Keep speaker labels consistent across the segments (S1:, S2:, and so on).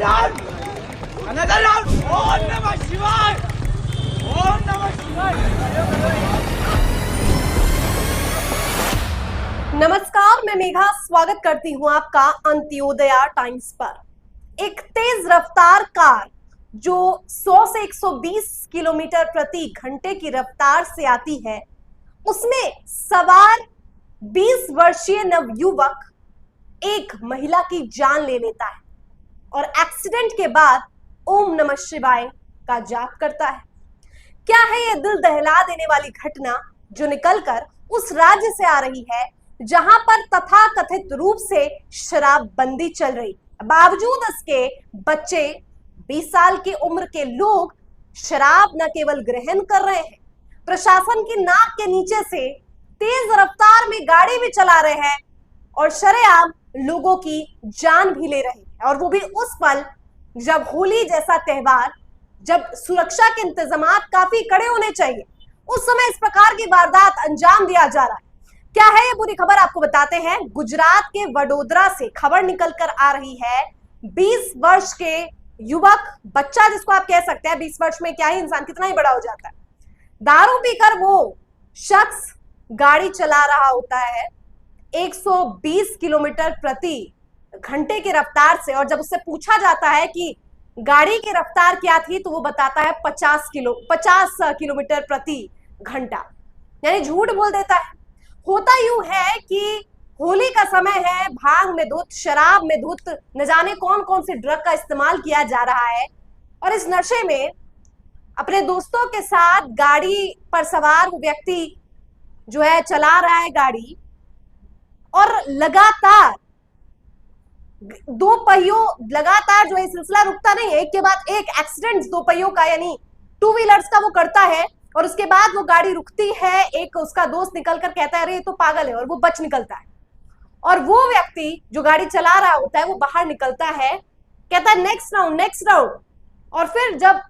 S1: round! Another round! Om Namah Shivaya! Om Namah Shivaya!
S2: नमस्कार, मैं मेघा स्वागत करती हूं आपका अंत्योदया टाइम्स पर। एक तेज रफ्तार कार जो 100 से 120 किलोमीटर प्रति घंटे की रफ्तार से आती है, उसमें सवार 20 वर्षीय नवयुवक एक महिला की जान ले लेता है और एक्सीडेंट के बाद ओम नमः शिवाय का जाप करता है। क्या है यह दिल दहला देने वाली घटना जो निकलकर उस राज्य से आ रही है जहां पर तथाकथित रूप से शराबबंदी चल रही है। बावजूद इसके बच्चे 20 साल की उम्र के लोग शराब न केवल ग्रहण कर रहे हैं, प्रशासन की नाक के नीचे से तेज रफ्तार में गाड़ी भी चला रहे हैं और शरेआम लोगों की जान भी ले रहे हैं। और वो भी उस पल जब होली जैसा त्योहार, जब सुरक्षा के इंतजामात काफी कड़े होने चाहिए, उस समय इस प्रकार की वारदात अंजाम दिया जा रहा है। क्या है ये पूरी खबर आपको बताते हैं। गुजरात के वडोदरा से खबर निकल कर आ रही है। 20 वर्ष के युवक, बच्चा जिसको आप कह सकते हैं, 20 वर्ष में क्या ही इंसान कितना ही बड़ा हो जाता है, दारू पीकर वो शख्स गाड़ी चला रहा होता है 120 किलोमीटर प्रति घंटे की रफ्तार से। और जब उससे पूछा जाता है कि गाड़ी की रफ्तार क्या थी, तो वो बताता है 50 किलोमीटर प्रति घंटा, यानी झूठ बोल देता है। होता यूं है कि होली का समय है, भांग में धुत, शराब में धुत, न जाने कौन कौन से ड्रग का इस्तेमाल किया जा रहा है, और इस नशे में अपने दोस्तों के साथ गाड़ी पर सवार वो व्यक्ति जो है चला रहा है गाड़ी, और लगातार लगातार जो है सिलसिला रुकता नहीं है, एक के बाद एक एक्सीडेंट दो पहियों का यानी टू व्हीलर्स का वो करता है। और उसके बाद वो गाड़ी रुकती है, एक उसका दोस्त निकलकर कहता है अरे ये तो पागल है, और वो बच निकलता है। और वो व्यक्ति जो गाड़ी चला रहा होता है वो बाहर निकलता है, कहता है नेक्स्ट राउंड नेक्स्ट राउंड। और फिर जब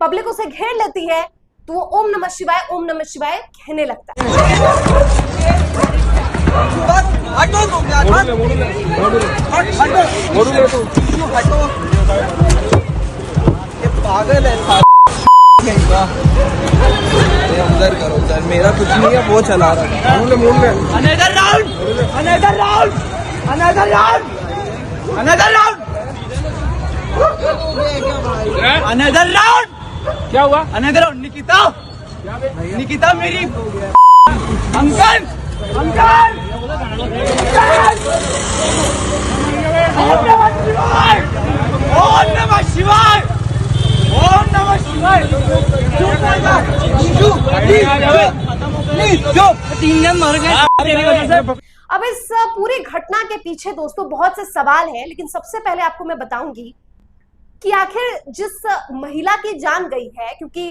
S2: पब्लिक उसे घेर लेती है तो वो ओम नमः शिवाय कहने लगता है।
S1: पागल है उधर करो, उधर मेरा कुछ नहीं है, वो चला रहा है। Another round! Another round! Another round! Another round! Another round! क्या हुआ? Another round! निकिता मेरी अंकल अंकल ओम नमः शिवाय! ओम नमः शिवाय! ओम नमः शिवाय!
S2: अब इस पूरी घटना के पीछे दोस्तों बहुत से सवाल हैं, लेकिन सबसे पहले आपको मैं बताऊंगी कि आखिर जिस महिला की जान गई है, क्योंकि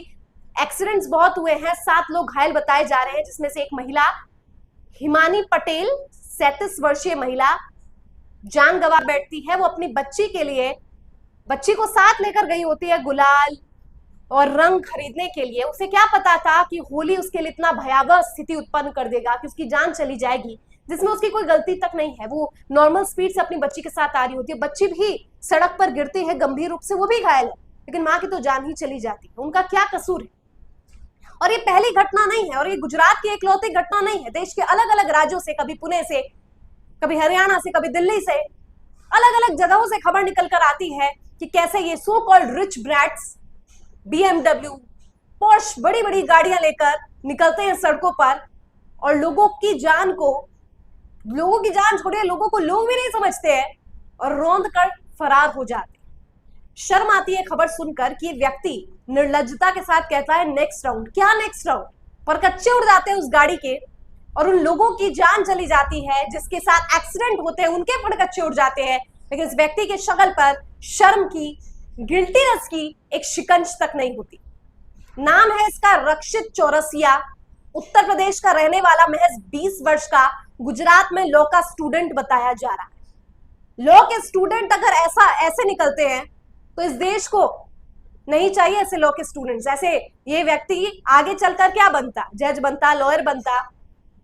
S2: एक्सीडेंट्स बहुत हुए हैं, 7 लोग घायल बताए जा रहे हैं, जिसमें से एक महिला हिमानी पटेल 37 वर्षीय महिला जान गंवा बैठती है। वो अपनी बच्ची के लिए, बच्ची को साथ लेकर गई होती है गुलाल और रंग खरीदने के लिए। उसे क्या पता था कि होली उसके लिए इतना भयावह स्थिति उत्पन्न कर देगा कि उसकी जान चली जाएगी, जिसमें उसकी कोई गलती तक नहीं है। वो नॉर्मल स्पीड से अपनी बच्ची के साथ आ रही होती है, बच्ची भी सड़क पर गिरती है गंभीर रूप से, वो भी घायल है, लेकिन माँ की तो जान ही चली जाती है। उनका क्या कसूर है? और ये पहली घटना नहीं है, और ये गुजरात की एकलौती घटना नहीं है। देश के अलग अलग राज्यों से, कभी पुणे से, कभी हरियाणा से, कभी दिल्ली से, अलग अलग जगहों से खबर निकल कर आती है कि कैसे ये so called rich brats BMW, Porsche, बड़ी बड़ी गाड़ियां लेकर निकलते हैं सड़कों पर और लोगों की जान छोड़िए, लोगों को लोग भी नहीं समझते हैं और रौंद कर फरार हो जाते हैं। शर्म आती है खबर सुनकर कि ये व्यक्ति निर्लज्जता के साथ कहता है नेक्स्ट राउंड। क्या नेक्स्ट राउंड? पर कच्चे उड़ जाते हैं उस गाड़ी के और उन लोगों की जान चली जाती है जिसके साथ एक्सीडेंट होते हैं, उनके फड़ कच्चे उड़ जाते हैं। लेकिन इस व्यक्ति के शक्ल पर शर्म की, गिल्टीनेस की एक शिकंज तक नहीं होती। नाम है इसका रक्षित चौरसिया, उत्तर प्रदेश का रहने वाला, महज 20 वर्ष का, गुजरात में लॉ का स्टूडेंट बताया जा रहा है। लॉ के स्टूडेंट अगर ऐसे निकलते हैं तो इस देश को नहीं चाहिए ऐसे लॉ के स्टूडेंट्स। ऐसे ये व्यक्ति आगे चलकर क्या बनता? जज बनता, लॉयर बनता,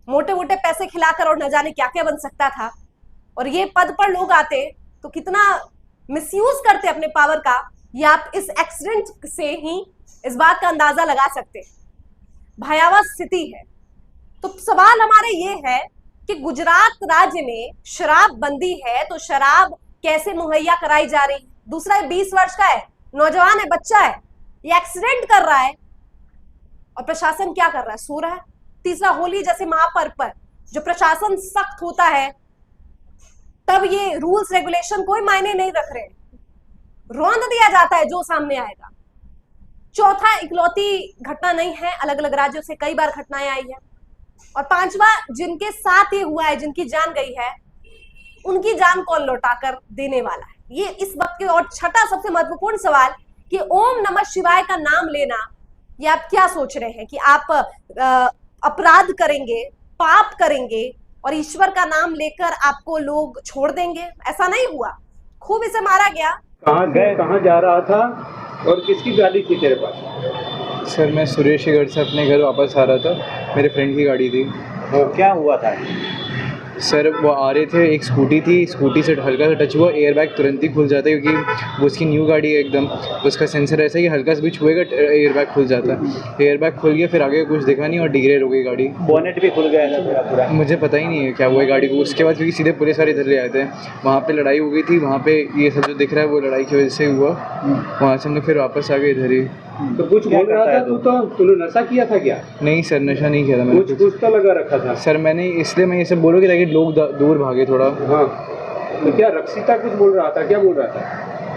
S2: मोटे मोटे पैसे खिलाकर और न जाने क्या क्या बन सकता था। और ये पद पर लोग आते तो कितना मिसयूज करते अपने पावर का, ये आप इस एक्सीडेंट से ही इस बात का अंदाजा लगा सकते हैं। भयावह स्थिति है। तो सवाल हमारे ये है कि गुजरात राज्य में शराब बंदी है तो शराब कैसे मुहैया कराई जा रही है? दूसरा 20 वर्ष का है, नौजवान है, बच्चा है, ये एक्सीडेंट कर रहा है और प्रशासन क्या कर रहा है? सो रहा है। तीसरा, होली जैसे महापर्व पर जो प्रशासन सख्त होता है तब ये रूल्स रेगुलेशन कोई मायने नहीं रख रहे, रौंद दिया जाता है जो सामने आएगा। चौथा, इकलौती घटना नहीं है, अलग अलग राज्यों से कई बार घटनाएं आई है। और पांचवा, जिनके साथ ये हुआ है, जिनकी जान गई है, उनकी जान कौन लौटाकर देने वाला है? ये इस वक्त के। और छठा सबसे महत्वपूर्ण सवाल कि ओम नमः शिवाय का नाम लेना, ये आप क्या सोच रहे हैं कि आप अपराध करेंगे, पाप करेंगे और ईश्वर का नाम लेकर आपको लोग छोड़ देंगे? ऐसा नहीं हुआ। खूब इसे मारा गया।
S3: कहाँ जा रहा था और किसकी गाड़ी थी तेरे पास?
S4: सर मैं सुरेश के घर से अपने घर वापस आ रहा था, मेरे फ्रेंड की गाड़ी थी।
S3: क्या हुआ था?
S4: सर वो आ रहे थे, एक स्कूटी थी, स्कूटी से हल्का सा टच हुआ, एयर बैग तुरंत ही खुल जाता है क्योंकि वो उसकी न्यू गाड़ी है एकदम, तो उसका सेंसर ऐसा है कि हल्का सा भी छुएगा एयर बैग खुल जाता है। एयर बैग खुल गया, फिर आगे कुछ दिखा नहीं और डिग्रेड हो गई गाड़ी।
S3: बोनेट भी खुल गया था पूरा?
S4: मुझे पता ही नहीं है क्या हुआ गाड़ी को। उसके बाद क्योंकि सीधे पुलिस वाले इधर ले आए थे, वहाँ पे लड़ाई हो गई थी, वहाँ पे ये सब जो दिख रहा है वो लड़ाई की वजह से हुआ। वहाँ से हम लोग फिर वापस आ गए इधर ही।
S3: तो कुछ बोल रहा था तू, तो तूने नशा किया था क्या?
S4: नहीं सर, नशा नहीं किया था मैंने।
S3: कुछ तो लगा रखा था
S4: सर मैंने इसलिए मैं ये सब बोलूँ कि ताकि लोग दूर भागे थोड़ा।
S3: हाँ, तो क्या रक्षिता कुछ बोल रहा था? क्या बोल रहा था?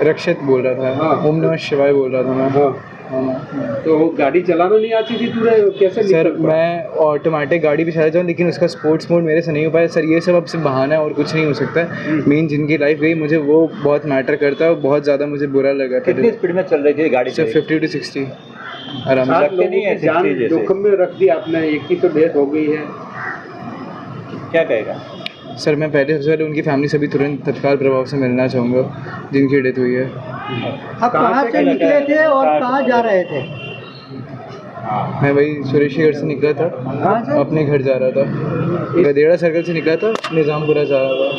S4: रक्षित बोल रहा था।
S3: हाँ।
S4: ओम नमः शिवाय बोल रहा था मैं।
S3: हाँ। तो गाड़ी चलाना नहीं आती थी तुझे? कैसे?
S4: सर मैं ऑटोमेटिक गाड़ी भी चला जाऊँ लेकिन उसका स्पोर्ट्स मोड मेरे से नहीं हो पाया सर। ये सब अब सिर्फ बहाना है और कुछ नहीं हो सकता है। मेन जिनकी लाइफ गई मुझे वो बहुत मैटर करता है और बहुत ज़्यादा मुझे बुरा लगा।
S3: कितनी स्पीड में चल रही थी गाड़ी?
S4: सर 50 to 60 आराम से।
S3: लोगों की जान जोखिम में रख दी आपने, एक की तो डेथ हो गई है, क्या कहेगा?
S4: सर मैं पहले सबसे पहले उनकी फैमिली से भी तुरंत तत्काल प्रभाव से मिलना चाहूँगा जिनकी डेथ हुई है।
S5: आप कहाँ से निकले थे और कहाँ जा रहे थे?
S4: मैं वही सुरेश के घर से निकला था, अपने घर जा रहा था। गदेड़ा सर्कल से निकला था, निज़ामपुरा जा रहा था।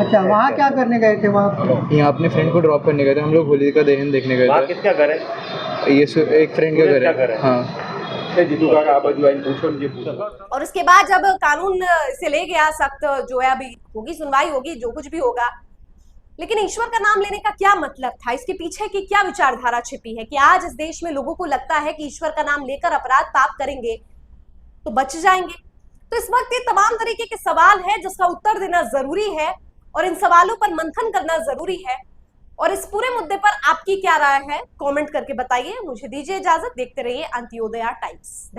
S5: अच्छा, वहाँ क्या करने गए थे? वहाँ
S4: यहाँ अपने फ्रेंड को ड्रॉप करने गए थे हम लोग, होली का दहन देखने गए थे।
S3: किसका घर है?
S4: ये एक फ्रेंड का घर है। हाँ।
S2: और उसके बाद जब कानून से ले गया सख्त, जो है अभी होगी सुनवाई, होगी जो कुछ भी होगा, लेकिन ईश्वर का नाम लेने का क्या मतलब था? इसके पीछे की क्या विचारधारा छिपी है कि आज इस देश में लोगों को लगता है कि ईश्वर का नाम लेकर अपराध पाप करेंगे तो बच जाएंगे? तो इस वक्त ये तमाम तरीके के सवाल है जिसका उत्तर देना जरूरी है और इन सवालों पर मंथन करना जरूरी है। और इस पूरे मुद्दे पर आपकी क्या राय है, कमेंट करके बताइए। मुझे दीजिए इजाजत, देखते रहिए अंत्योदया टाइम्स।